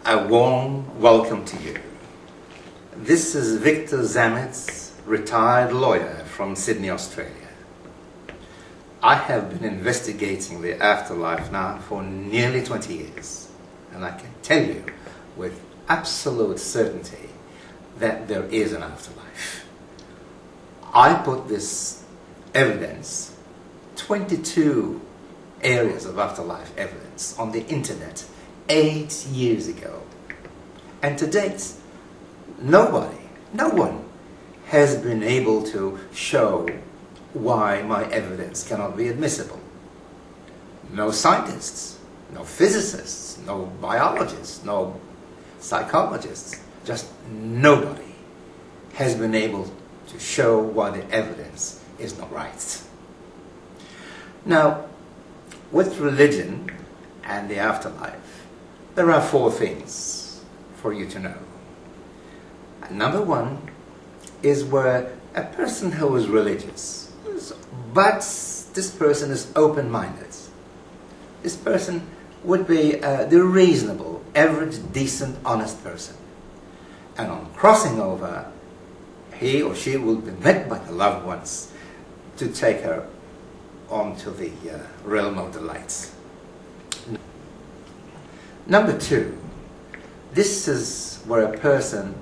A warm welcome to you. This is Victor Zametz, retired lawyer from Sydney, Australia. I have been investigating the afterlife now for nearly 20 years, and I can tell you with absolute certainty that there is an afterlife. I put this evidence, 22 areas of afterlife evidence, on the internet 8 years ago. And to date, no one has been able to show why my evidence cannot be admissible. No scientists, no physicists, no biologists, no psychologists, just nobody has been able to show why the evidence is not right. Now, with religion and the afterlife, there are 4 things for you to know. Number 1 is where a person who is religious, but this person is open-minded. This person would be the reasonable, average, decent, honest person. And on crossing over, he or she will be met by the loved ones to take her onto the realm of the light. Number 2, this is where a person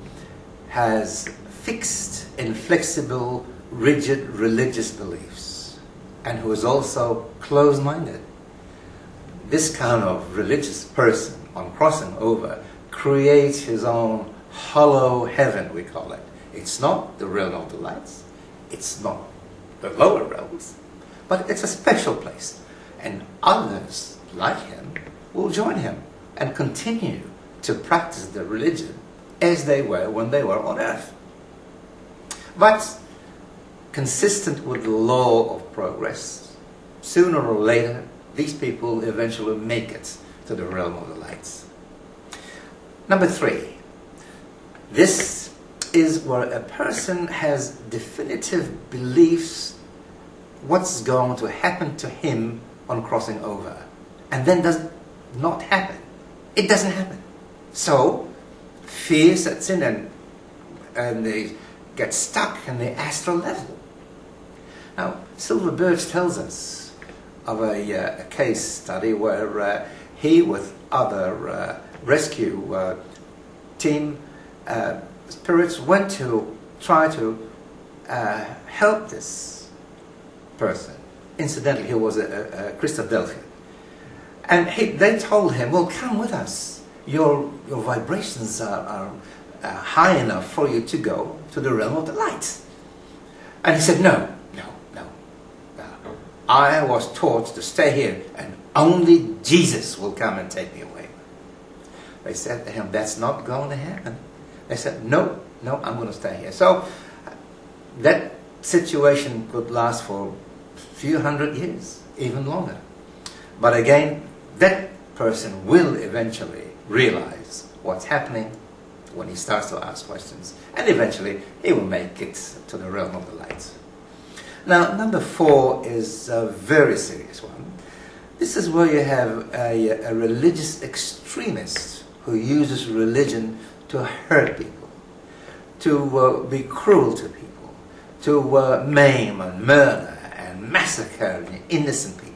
has fixed, inflexible, rigid religious beliefs and who is also closed-minded. This kind of religious person, on crossing over, creates his own hollow heaven, we call it. It's not the realm of the lights, it's not the lower realms, but it's a special place. And others, like him, will join him and continue to practice their religion as they were when they were on earth. But consistent with the law of progress, sooner or later, these people eventually make it to the realm of the lights. Number 3, this is where a person has definitive beliefs what's going to happen to him on crossing over, and then does not happen. It doesn't happen. So fear sets in and they get stuck in the astral level. Now, Silver Birch tells us of a case study where he with other rescue team spirits went to try to help this person. Incidentally, he was a Christadelphian. And they told him, well, come with us. Your vibrations are high enough for you to go to the realm of the light. And he said, no. I was taught to stay here and only Jesus will come and take me away. They said to him, that's not going to happen. They said, no, I'm going to stay here. So that situation could last for a few hundred years, even longer. But again, that person will eventually realize what's happening when he starts to ask questions, and eventually he will make it to the realm of the light. Now, number 4 is a very serious one. This is where you have a religious extremist who uses religion to hurt people, to be cruel to people, to maim and murder and massacre innocent people.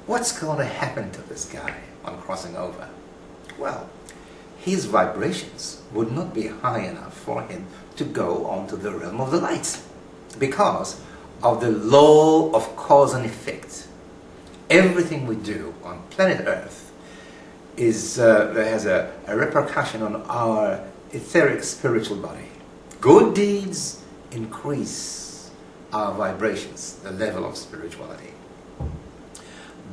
What's going to happen to this guy on crossing over? Well, his vibrations would not be high enough for him to go onto the realm of the light because of the law of cause and effect. Everything we do on planet Earth has a repercussion on our etheric spiritual body. Good deeds increase our vibrations, the level of spirituality.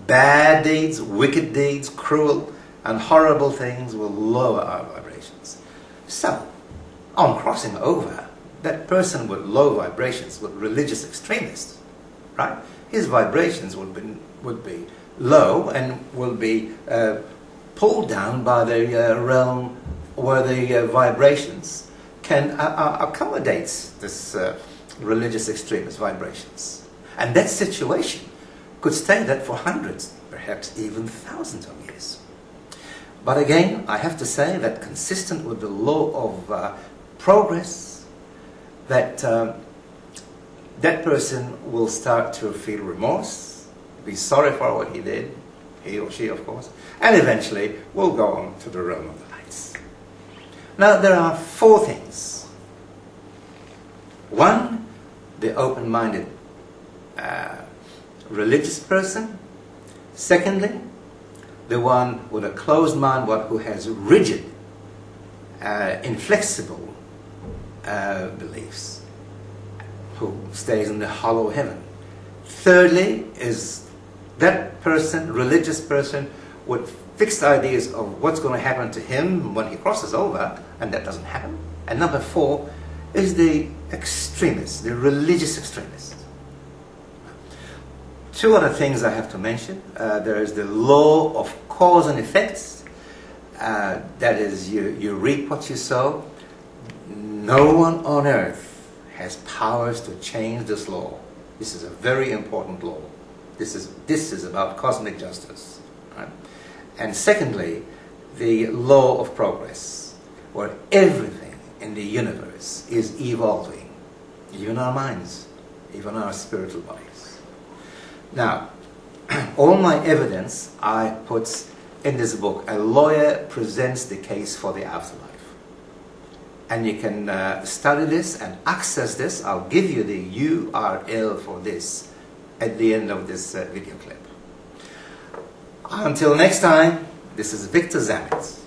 Bad deeds, wicked deeds, cruel and horrible things will lower our vibrations. So, on crossing over, that person with low vibrations, with religious extremists, right? His vibrations would be low and will be pulled down by the realm where the vibrations can accommodate this religious extremist vibrations. And that situation could stay there for hundreds, perhaps even thousands of years. But again, I have to say that consistent with the law of progress, that that person will start to feel remorse, be sorry for what he did, he or she of course, and eventually will go on to the realm of the lights. Now there are 4 things. 1, the open-minded religious person. Secondly, the one with a closed mind, one who has rigid, inflexible beliefs, who stays in the hollow heaven. Thirdly is that person, religious person, with fixed ideas of what's going to happen to him when he crosses over, and that doesn't happen. And number 4 is the extremist, the religious extremist. 2 other things I have to mention. There is the law of cause and effects. That is, you reap what you sow. No one on earth has powers to change this law. This is a very important law. This is about cosmic justice. Right? And secondly, the law of progress, where everything in the universe is evolving, even our minds, even our spiritual bodies. Now, all my evidence I put in this book. A lawyer presents the case for the afterlife. And you can study this and access this. I'll give you the URL for this at the end of this video clip. Until next time, this is Victor Zamet.